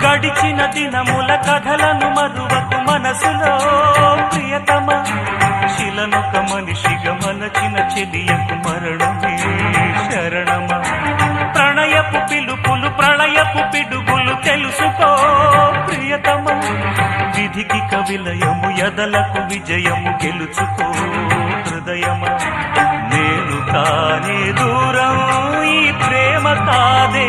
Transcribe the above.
గడిచిన దినముల కథలను మరువకు మనసులో ప్రియతమ శిలనొక మనిషిగా మలచిన చెలియకు మరణమే శరణమా ప్రణయపు పిలుపులు ప్రళయపు పిడుగులు తెలుసుకో ప్రియతమ విధికి కవిలయము ఎదలకు విజయము గెలుచుకో హృదయమా నేను కానే దూరం ఈ ప్రేమ కాదే